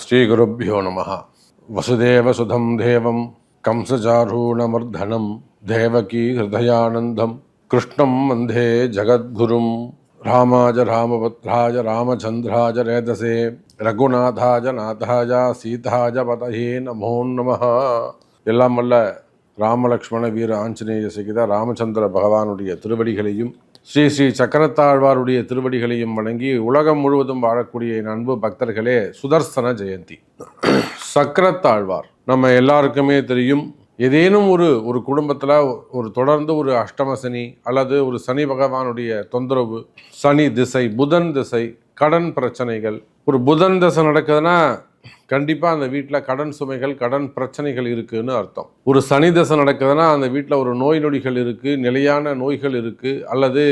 ஸ்ரீகுருப்போ நம. வசுதேவசுதம் தேவம் கம்சசாரூணமர்தனம் தேவகீ ஹிருதயானந்தம் கிருஷ்ணம் வந்தே ஜகத்குரும். ராமாஜ ராமபத்ராஜ ராமச்சந்திராஜ ரேதசே ரகுநாதாஜ நாதாஜ சீதாஜ பதயே நமோ நம. எல்லாம் வல்ல ராமலக்ஷ்மண வீர ஆஞ்சநேய சகித ராமச்சந்திர பகவானுடைய திருவடிகளையும் ஸ்ரீ ஸ்ரீ சக்கரத்தாழ்வாருடைய திருவடிகளையும் வணங்கி உலகம் முழுவதும் வாழக்கூடிய என் அன்பு பக்தர்களே, சுதர்சன ஜெயந்தி. சக்கரத்தாழ்வார் நம்ம எல்லாருக்குமே தெரியும். ஏதேனும் ஒரு குடும்பத்தில் ஒரு தொடர்ந்து ஒரு அஷ்டம சனி அல்லது ஒரு சனி பகவானுடைய தொந்தரவு, சனி திசை, புதன் திசை, கடன் பிரச்சனைகள். ஒரு புதன் திசை நடக்குதுன்னா கண்டிப்பாக அந்த வீட்டில் கடன் சுமைகள், கடன் பிரச்சனைகள் இருக்குதுன்னு அர்த்தம். ஒரு சனி தசை நடக்குதுன்னா அந்த வீட்டில் ஒரு நோய் நொடிகள் இருக்குது, நிலையான நோய்கள் இருக்குது, அல்லது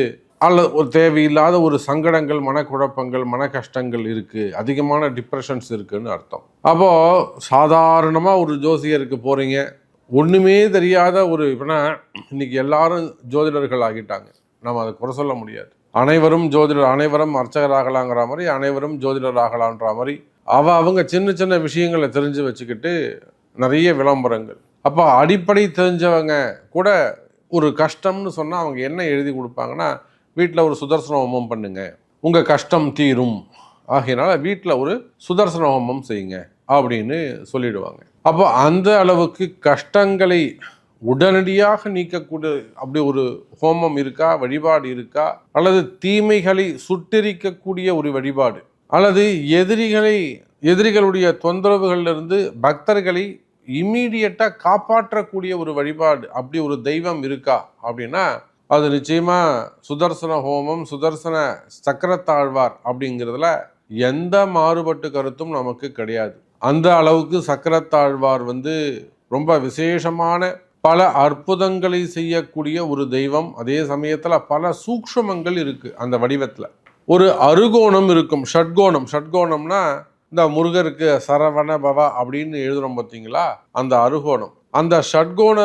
ஒரு தேவையில்லாத ஒரு சங்கடங்கள், மனக்குழப்பங்கள், மன கஷ்டங்கள் இருக்குது, அதிகமான டிப்ரெஷன்ஸ் இருக்குதுன்னு அர்த்தம். அப்போது சாதாரணமாக ஒரு ஜோசியருக்கு போகிறீங்க, ஒன்றுமே தெரியாத இப்போனா இன்றைக்கி எல்லாரும் ஜோதிடர்கள் ஆகிட்டாங்க. நம்ம அதை குறை சொல்ல முடியாது. அனைவரும் ஜோதிடர், அனைவரும் அர்ச்சகர் ஆகலாங்கிற மாதிரி, அனைவரும் ஜோதிடர் ஆகலான்ற மாதிரி அவங்க சின்ன சின்ன விஷயங்களை தெரிஞ்சு வச்சுக்கிட்டு நிறைய விளம்பரங்கள். அப்போ அடிப்படை தெரிஞ்சவங்க கூட ஒரு கஷ்டம்னு சொன்னால் அவங்க என்ன எழுதி கொடுப்பாங்கன்னா, வீட்டில் ஒரு சுதர்சன ஹோமம் பண்ணுங்க, உங்கள் கஷ்டம் தீரும், ஆகையினால வீட்டில் ஒரு சுதர்சன ஹோமம் செய்யுங்க அப்படின்னு சொல்லிடுவாங்க. அப்போ அந்த அளவுக்கு கஷ்டங்களை உடனடியாக நீக்கக்கூடிய அப்படி ஒரு ஹோமம் இருக்கா, வழிபாடு இருக்கா, அல்லது தீமைகளை சுட்டெரிக்கக்கூடிய ஒரு வழிபாடு, அல்லது எதிரிகளுடைய தொந்தரவுகளிலிருந்து பக்தர்களை இம்மீடியட்டாக காப்பாற்றக்கூடிய ஒரு வழிபாடு, அப்படி ஒரு தெய்வம் இருக்கா அப்படின்னா அது நிச்சயமா சுதர்சன ஹோமம், சுதர்சன சக்கரத்தாழ்வார் அப்படிங்கிறதுல எந்த மாறுபட்டு கருத்தும் நமக்கு கிடையாது. அந்த அளவுக்கு சக்கரத்தாழ்வார் ரொம்ப விசேஷமான பல அற்புதங்களை செய்யக்கூடிய ஒரு தெய்வம். அதே சமயத்தில் பல சூக்ஷ்மங்கள் இருக்கு அந்த வடிவத்தில். ஒரு அருகோணம் இருக்கும், ஷட்கோணம்னா இந்த முருகருக்கு சரவண பவா அப்படின்னு எழுதுறோம் பார்த்தீங்களா, அந்த அருகோணம். அந்த ஷட்கோண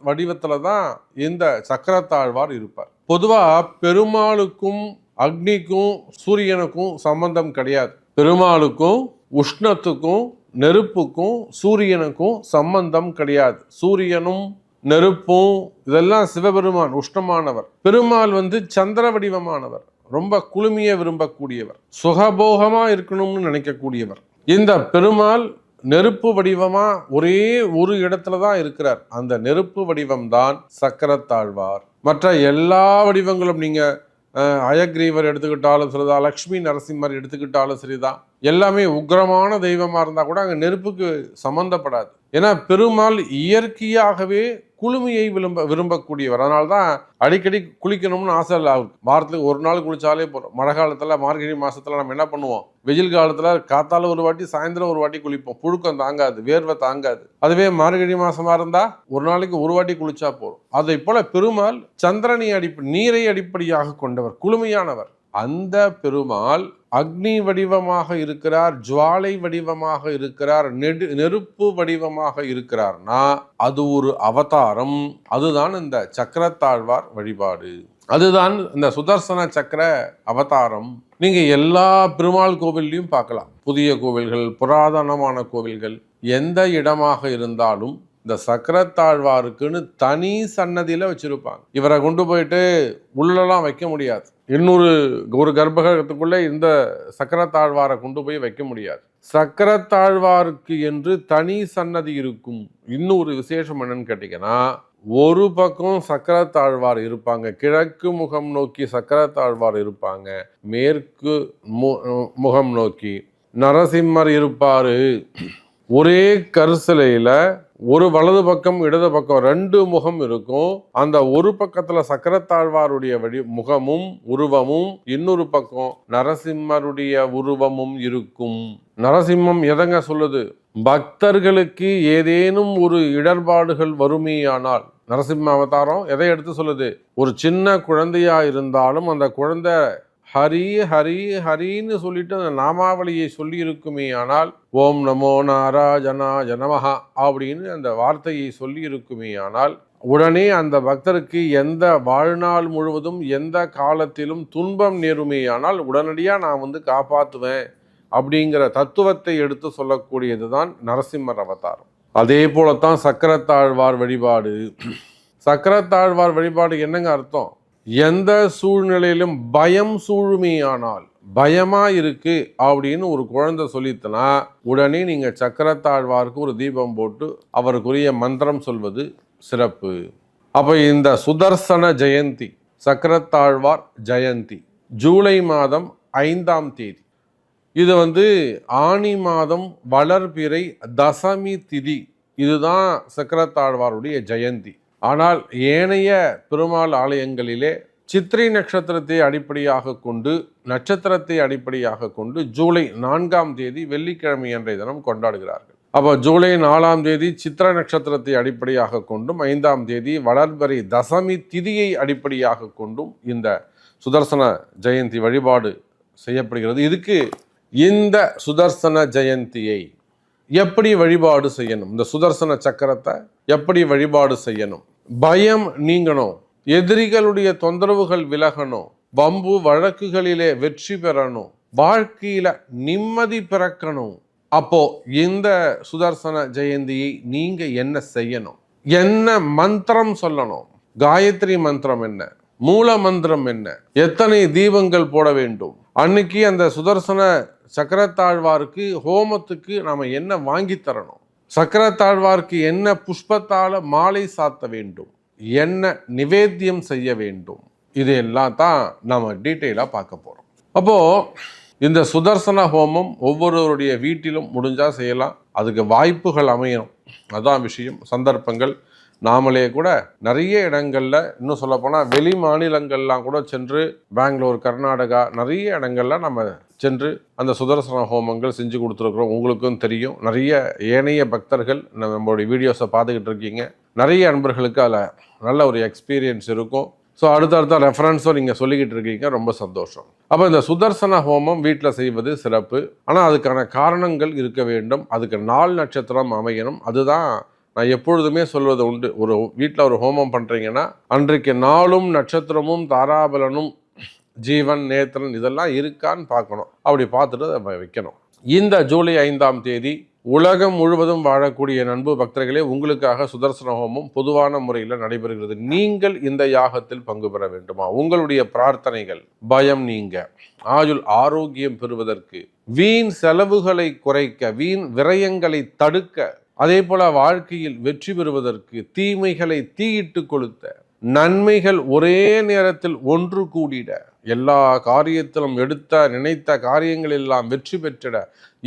வடிவத்துல தான் இந்த சக்கரத்தாழ்வார் இருப்பார். பொதுவாக பெருமாளுக்கும் அக்னிக்கும் சூரியனுக்கும் சம்பந்தம் கிடையாது. பெருமாளுக்கும் உஷ்ணத்துக்கும் நெருப்புக்கும் சூரியனுக்கும் சம்பந்தம் கிடையாது. சூரியனும் நெருப்பும் இதெல்லாம் சிவபெருமான் உஷ்ணமானவர். பெருமாள் சந்திர வடிவமானவர், ரொம்ப குளுமைய விரும்பக்கூடியவர், சுகபோகமா இருக்கணும்னு நினைக்கக்கூடியவர். இந்த பெருமாள் நெருப்பு வடிவமா ஒரே ஒரு இடத்துல தான் இருக்கிறார். அந்த நெருப்பு வடிவம் தான் சக்கரத்தாழ்வார். மற்ற எல்லா வடிவங்களும் நீங்க அயக்ரீவர் எடுத்துக்கிட்டாலும் சரிதான், லக்ஷ்மி நரசிம்மர் எடுத்துக்கிட்டாலும் சரிதான், எல்லாமே உக்ரமான தெய்வமா இருந்தா கூட அங்க நெருப்புக்கு சம்பந்தப்படாது. ஏன்னா பெருமாள் இயற்கையாகவே குளுமையை விரும்பக்கூடியவர். அதனால்தான் அடிக்கடி குளிக்கணும்னு ஆசை இல்லை அவருக்கு. வாரத்துக்கு ஒரு நாள் குளிச்சாலே போகிறோம். மழை காலத்தில், மார்கழி மாசத்துல நம்ம என்ன பண்ணுவோம், வெயில் காலத்துல காத்தால ஒரு வாட்டி, சாயந்தரம் ஒரு வாட்டி குளிப்போம். புழுக்கம் தாங்காது, வேர்வை தாங்காது. அதுவே மார்கழி மாசமா இருந்தா ஒரு நாளைக்கு ஒரு வாட்டி குளிச்சா போதும். அதை போல பெருமாள் சந்திரனை நீரை அடிப்படையாக கொண்டவர், குளுமையானவர். அந்த பெருமாள் அக்னி வடிவமாக இருக்கிறார், ஜுவாலை வடிவமாக இருக்கிறார், நெருப்பு வடிவமாக இருக்கிறார்னா அது ஒரு அவதாரம். அதுதான் இந்த சக்கரத்தாழ்வார் வழிபாடு, அதுதான் இந்த சுதர்சன சக்கர அவதாரம். நீங்க எல்லா பெருமாள் கோவில்லையும் பார்க்கலாம். புதிய கோவில்கள், புராதனமான கோவில்கள், எந்த இடமாக இருந்தாலும் இந்த சக்கரத்தாழ்வாருக்குன்னு தனி சன்னதியில வச்சிருப்பாங்க. இவரை கொண்டு போயிட்டு உள்ளெல்லாம் வைக்க முடியாது. ஒரு கர்ப்பகிரகத்துக்குள்ளே இந்த சக்கரத்தாழ்வாரை கொண்டு போய் வைக்க முடியாது. சக்கரத்தாழ்வாருக்கு என்று தனி சன்னதி இருக்கும். இன்னொரு விசேஷம் என்னன்னு கேட்டீங்கன்னா, ஒரு பக்கம் சக்கரத்தாழ்வார் இருப்பாங்க, கிழக்கு முகம் நோக்கி சக்கரத்தாழ்வார் இருப்பாங்க, மேற்கு முகம் நோக்கி நரசிம்மர் இருப்பாரு. ஒரே கருசிலையில ஒரு வலது பக்கம் இடது பக்கம் ரெண்டு முகம் இருக்கும். அந்த ஒரு பக்கத்துல சக்கரத்தாழ்வாருடைய முகமும் உருவமும், இன்னொரு பக்கம் நரசிம்மருடைய உருவமும் இருக்கும். நரசிம்மம் எதங்க சொல்லுது, பக்தர்களுக்கு ஏதேனும் ஒரு இடர்பாடுகள் வருமேயானால், நரசிம்ம அவதாரம் எதை எடுத்து சொல்லுது, ஒரு சின்ன குழந்தையா இருந்தாலும் அந்த குழந்தை ஹரி ஹரி ஹரின்னு சொல்லிட்டு அந்த நாமாவளியை சொல்லி இருக்குமே ஆனால், ஓம் நமோ நாராயணாய நமஹ அப்படின்னு அந்த வார்த்தையை சொல்லி இருக்குமே ஆனால், உடனே அந்த பக்தருக்கு எந்த வாழ்நாள் முழுவதும் எந்த காலத்திலும் துன்பம் நேருமேயானால் உடனடியாக நான் காப்பாற்றுவேன் அப்படிங்கிற தத்துவத்தை எடுத்து சொல்லக்கூடியதுதான் நரசிம்மர் அவதாரம். அதே போலத்தான் சக்கரத்தாழ்வார் வழிபாடு. சக்கரத்தாழ்வார் வழிபாடு என்னங்க அர்த்தம்? எந்த சூழ்நிலையிலும் பயம் சூழ்மையானால், பயமா இருக்கு அப்படின்னு ஒரு குழந்தை சொல்லித்தனா உடனே நீங்க சக்கரத்தாழ்வாருக்கு ஒரு தீபம் போட்டு அவருக்குரிய மந்திரம் சொல்வது சிறப்பு. அப்ப இந்த சுதர்சன ஜெயந்தி, சக்கரத்தாழ்வார் ஜெயந்தி ஜூலை மாதம் 5ஆம் தேதி. இது ஆனி மாதம் வளர்பிறை தசமி திதி. இதுதான் சக்கரத்தாழ்வாருடைய ஜெயந்தி. ஆனால் ஏனைய பெருமாள் ஆலயங்களிலே சித்திரை நட்சத்திரத்தை அடிப்படையாக கொண்டு, நட்சத்திரத்தை அடிப்படையாக கொண்டு ஜூலை 4ஆம் தேதி வெள்ளிக்கிழமை அன்றைய தினம் கொண்டாடுகிறார்கள். அப்போ ஜூலை 4ஆம் தேதி சித்திர நட்சத்திரத்தை அடிப்படையாக கொண்டும், 5ஆம் தேதி வளர்பிறை தசமி திதியை அடிப்படையாக கொண்டும் இந்த சுதர்சன ஜெயந்தி வழிபாடு செய்யப்படுகிறது. இதுக்கு இந்த சுதர்சன ஜெயந்தியை எப்படி வழிபாடு செய்யணும், இந்த சுதர்சன சக்கரத்தை எப்படி வழிபாடு செய்யணும், பயம் நீங்கணும், எதிரிகளுடைய தொந்தரவுகள் விலகணும், வம்பு வழக்குகளிலே வெற்றி பெறணும், வாழ்க்கையில நிம்மதி பிறக்கணும். அப்போ இந்த சுதர்சன ஜெயந்தியை நீங்க என்ன செய்யணும், என்ன மந்திரம் சொல்லணும், காயத்ரி மந்திரம் என்ன, மூல மந்திரம் என்ன, எத்தனை தீபங்கள் போட வேண்டும், அன்னைக்கு அந்த சுதர்சன சக்கரத்தாழ்வாருக்கு ஹோமத்துக்கு நாம என்ன வாங்கி தரணும், சக்கரத்தாழ்வாருக்கு என்ன புஷ்பத்தால மாலை சாத்த வேண்டும், என்ன நிவேத்தியம் செய்ய வேண்டும், இதெல்லாம் தான் நம்ம டீட்டெயிலாக பார்க்க போகிறோம். அப்போது இந்த சுதர்சன ஹோமம் ஒவ்வொருவருடைய வீட்டிலும் முடிஞ்சால் செய்யலாம். அதுக்கு வாய்ப்புகள் அமையணும், அதான் விஷயம். சந்தர்ப்பங்கள் நாமளே கூட நிறைய இடங்களில், இன்னும் சொல்லப்போனால் வெளி மாநிலங்கள்லாம் கூட சென்று, பெங்களூர், கர்நாடகா, நிறைய இடங்கள்ல நம்ம சென்று அந்த சுதர்சன ஹோமங்கள் செஞ்சு கொடுத்துருக்குறோம். உங்களுக்கும் தெரியும், நிறைய ஏனைய பக்தர்கள் நம்மளுடைய வீடியோஸை பார்த்துக்கிட்டு இருக்கீங்க. நிறைய அன்பர்களுக்கு அதில் நல்ல ஒரு எக்ஸ்பீரியன்ஸ் இருக்கும். ஸோ அடுத்தடுத்த ரெஃபரன்ஸும் நீங்கள் சொல்லிக்கிட்டு இருக்கீங்க, ரொம்ப சந்தோஷம். அப்போ இந்த சுதர்சன ஹோமம் வீட்டில் செய்வது சிறப்பு. ஆனால் அதுக்கான காரணங்கள் இருக்க வேண்டும், அதுக்கு நாள் நட்சத்திரம் அமையணும். அதுதான் நான் எப்பொழுதுமே சொல்வது உண்டு. ஒரு வீட்டில் ஒரு ஹோமம் பண்ணுறீங்கன்னா அன்றைக்கு நாளும் நட்சத்திரமும் தாராபலனும் ஜீவன் நேத்திரன் இதெல்லாம் இருக்கான்னு பார்க்கணும். அப்படி பார்த்துட்டு அதை வைக்கணும். இந்த ஜூலை 5ஆம் தேதி உலகம் முழுவதும் வாழக்கூடிய நண்பு பக்தர்களே, உங்களுக்காக சுதர்சன ஹோமம் பொதுவான முறையில் நடைபெறுகிறது. நீங்கள் இந்த யாகத்தில் பங்கு பெற வேண்டுமா? உங்களுடைய பிரார்த்தனைகள் பயம் நீங்க, ஆயுள் ஆரோக்கியம் பெறுவதற்கு, வீண் செலவுகளை குறைக்க, வீண் விரயங்களை தடுக்க, அதே போல வாழ்க்கையில் வெற்றி பெறுவதற்கு, தீமைகளை தீயிட்டு கொளுத்த, நன்மைகள் ஒரே நேரத்தில் ஒன்று கூடிட, எல்லா காரியத்திலும் நினைத்த காரியங்கள் எல்லாம் வெற்றி பெற்றிட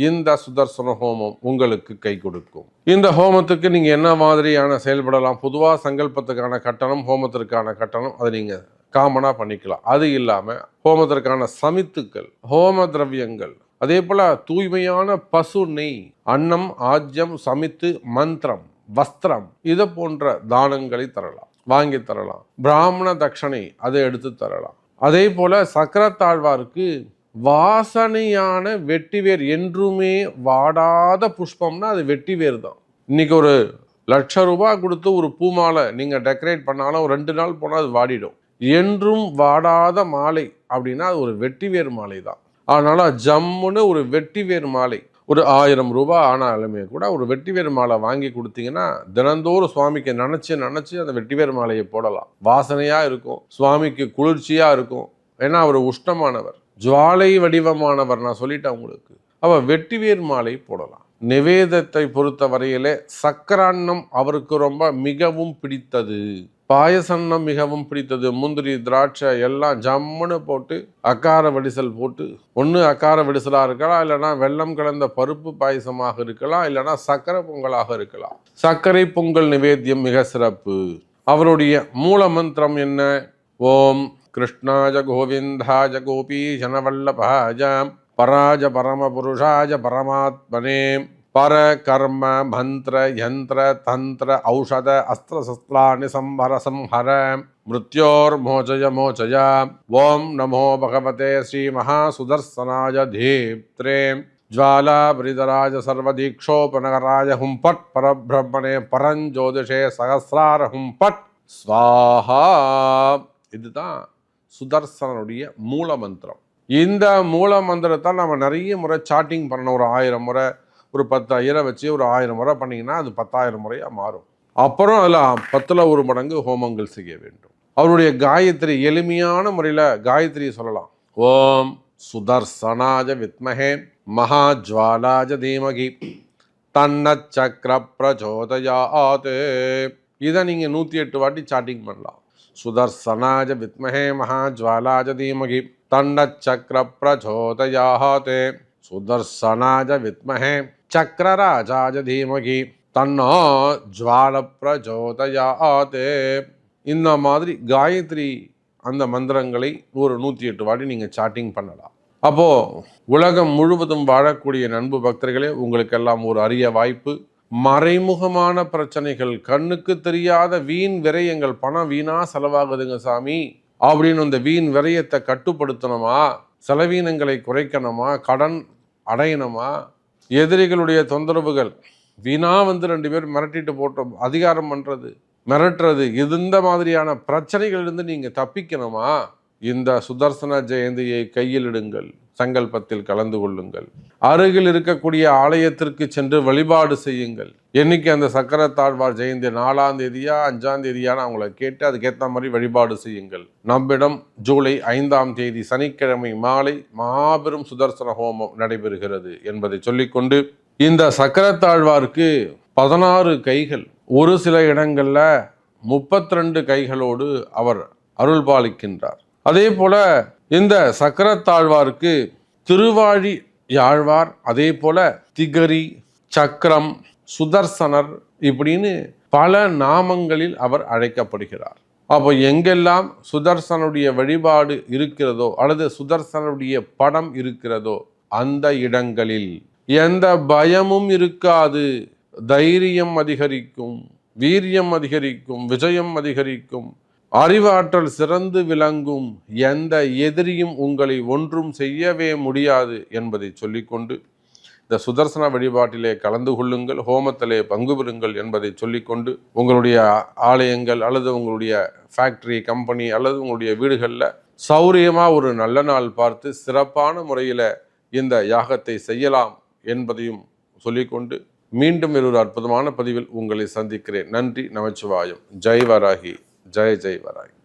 இந்த சுதர்சன ஹோமம் உங்களுக்கு கை கொடுக்கும். இந்த ஹோமத்துக்கு நீங்க என்ன மாதிரியான செயல்படலாம்? பொதுவாக சங்கல்பத்துக்கான கட்டணம், ஹோமத்திற்கான கட்டணம், அதை நீங்க காமனா பண்ணிக்கலாம். அது இல்லாம ஹோமத்திற்கான சமித்துக்கள், ஹோம திரவியங்கள், அதே போல தூய்மையான பசு நெய், அன்னம், ஆஜ்யம், சமித்து, மந்திரம், வஸ்திரம், இதை போன்ற தானங்களை தரலாம், வாங்கி தரலாம். பிராமண தட்சணை அதை எடுத்து தரலாம். அதே போல சக்கரத்தாழ்வாருக்கு வாசனையான வெட்டிவேர், என்றுமே வாடாத புஷ்பம்னா அது வெட்டிவேர் தான். இன்னைக்கு ஒரு ₹1,00,000 கொடுத்து ஒரு பூ மாலை நீங்க டெக்கரேட் பண்ணாலும் 2 நாள் போனால் அது வாடிடும். என்றும் வாடாத மாலை அப்படின்னா அது ஒரு வெட்டிவேர் மாலை தான். அதனால ஜம்முன்னு ஒரு வெட்டிவேர் மாலை, ஒரு ₹1000 ஆனாலுமே கூட ஒரு வெட்டிவேர் மாலை வாங்கி கொடுத்தீங்கன்னா தினந்தோறும் சுவாமிக்கு நினச்சி அந்த வெட்டிவேர் மாலையை போடலாம். வாசனையாக இருக்கும், சுவாமிக்கு குளிர்ச்சியாக இருக்கும். ஏன்னா அவர் உஷ்ணமானவர், ஜுவாலை வடிவமானவர். நான் சொல்லிட்டேன் உங்களுக்கு. அப்போ வெட்டிவேர் மாலை போடலாம். நிவேதத்தை பொறுத்த வரையிலே சக்கரான்னம் அவருக்கு ரொம்ப மிகவும் பிடித்தது, பாயசன்னம் மிகவும் பிடித்தது. முந்திரி, திராட்சை எல்லாம் ஜம்முன்னு போட்டு அக்கார வடிசல் போட்டு, ஒன்று அக்கார வடிசலாக இருக்கலாம், இல்லைனா வெல்லம் கலந்த பருப்பு பாயசமாக இருக்கலாம், இல்லைனா சர்க்கரை பொங்கலாக இருக்கலாம். சர்க்கரை பொங்கல் நிவேத்தியம் மிக சிறப்பு. அவருடைய மூல மந்திரம் என்ன? ஓம் கிருஷ்ணாஜ கோவிந்தாஜ கோபி ஜனவல்லபாஜ பராஜ பரம புருஷாஜ பரமாத்மனே பர கர்ம மந்திர யந்திர தந்திர ஔஷத அஸ்திர சஸ்திராணி சம்ஹர சம்ஹர மிருத்யோர் மோச்சய மோச்சய. ஓம் நமோ பகவதே ஸ்ரீ மகா சுதர்சனாய தீப்த்ரே ஜ்வாலா பிரிதராஜ சர்வதீக்ஷோபநகராய ஹும்பட் பரபிரம்மணே பரஞ்சோதிஷே சகசிரார ஹும்பட் ஸ்வாஹா. இதுதான் சுதர்சனுடைய மூல மந்திரம். இந்த மூல மந்திரத்தால் நம்ம நிறைய முறை சாட்டிங் பண்ணணும். ஒரு 1000 முறை, ஒரு 10,000 வச்சு ஒரு 1000 முறை பண்ணிங்கன்னா அது 10,000 முறையாக மாறும். அப்புறம் அதில் 10ல் 1 மடங்கு ஹோமங்கள் செய்ய வேண்டும். அவருடைய காயத்ரி எளிமையான முறையில் காயத்ரி சொல்லலாம். ஓம் சுதர்சனாஜ வித்மஹே மகாஜ்வாலாஜ தீமகி தன்ன சக்கர பிரச்சோதயாத். இதை நீங்கள் 108 வாட்டி சாட்டிங் பண்ணலாம். சுதர்சனாஜ வித்மஹே மகாஜ்வாலாஜ தீமகி தன்ன சக்கர பிரச்சோதயாத். சுதர்சனாஜ வித்மஹே சக்கரராஜாஜ தீமகி தன்னோ ஜ்வால பிரச்சோதயாத். இந்த மாதிரி காயத்ரி அந்த மந்திரங்களை ஒரு 108 வாட்டி நீங்கள் சாட்டிங் பண்ணலாம். அப்போது உலகம் முழுவதும் வாழக்கூடிய நண்பு பக்தர்களே, உங்களுக்கெல்லாம் ஒரு அரிய வாய்ப்பு. மறைமுகமான பிரச்சனைகள், கண்ணுக்கு தெரியாத வீண் விரயங்கள், பணம் வீணாக செலவாகுதுங்க சாமி அப்படின்னு இந்த வீண் விரயத்தை கட்டுப்படுத்தணுமா, செலவீனங்களை குறைக்கணுமா, கடன் அடையணுமா, எதிரிகளுடைய தொந்தரவுகள் வீணாக வந்து 2 பேர் மிரட்டிட்டு போட்டோம், அதிகாரம் பண்ணுறது, மிரட்டுறது, இந்த மாதிரியான பிரச்சனைகளிலிருந்து நீங்கள் தப்பிக்கணுமா, இந்த சுதர்சன ஜெயந்தியை கையில் இடுங்கள், சங்கல்பத்தில் கலந்து கொள்ளுங்கள், அருகில் இருக்கக்கூடிய ஆலயத்திற்கு சென்று வழிபாடு செய்யுங்கள். என்னைக்கு அந்த சக்கரத்தாழ்வார் ஜெயந்தி 4ஆம் தேதியா 5ஆம் தேதியான அவங்கள கேட்டு அதுக்கேற்ற மாதிரி வழிபாடு செய்யுங்கள். நம்மிடம் ஜூலை 5ஆம் தேதி சனிக்கிழமை மாலை மாபெரும் சுதர்சன ஹோமம் நடைபெறுகிறது என்பதை சொல்லிக்கொண்டு, இந்த சக்கரத்தாழ்வாருக்கு 16 கைகள், ஒரு சில இடங்கள்ல 32 கைகளோடு அவர் அருள் பாலிக்கின்றார். அதே போல இந்த சக்கரத்தாழ்வாருக்கு திருவாழி யாழ்வார், அதே போல திகரி, சக்கரம், சுதர்சனர் இப்படின்னு பல நாமங்களில் அவர் அழைக்கப்படுகிறார். அப்போ எங்கெல்லாம் சுதர்சனுடைய வழிபாடு இருக்கிறதோ அல்லது சுதர்சனுடைய படம் இருக்கிறதோ அந்த இடங்களில் எந்த பயமும் இருக்காது. தைரியம் அதிகரிக்கும், வீரியம் அதிகரிக்கும், விஜயம் அதிகரிக்கும், அறிவாற்றல் சிறந்து விளங்கும், எந்த எதிரியும் உங்களை ஒன்றும் செய்யவே முடியாது என்பதை சொல்லிக்கொண்டு, இந்த சுதர்சன வழிபாட்டிலே கலந்து கொள்ளுங்கள், ஹோமத்திலே பங்கு பெறுங்கள் என்பதை சொல்லிக்கொண்டு, உங்களுடைய ஆலயங்கள் அல்லது உங்களுடைய ஃபேக்ட்ரி, கம்பெனி அல்லது உங்களுடைய வீடுகளில் சௌரியமாக ஒரு நல்ல நாள் பார்த்து சிறப்பான முறையில் இந்த யாகத்தை செய்யலாம் என்பதையும் சொல்லிக்கொண்டு, மீண்டும் ஒரு அற்புதமான பதிவில் உங்களை சந்திக்கிறேன். நன்றி, நமச்சிவாயம். ஜெய் வராகி, ஜெய் ஜெய் வராகி.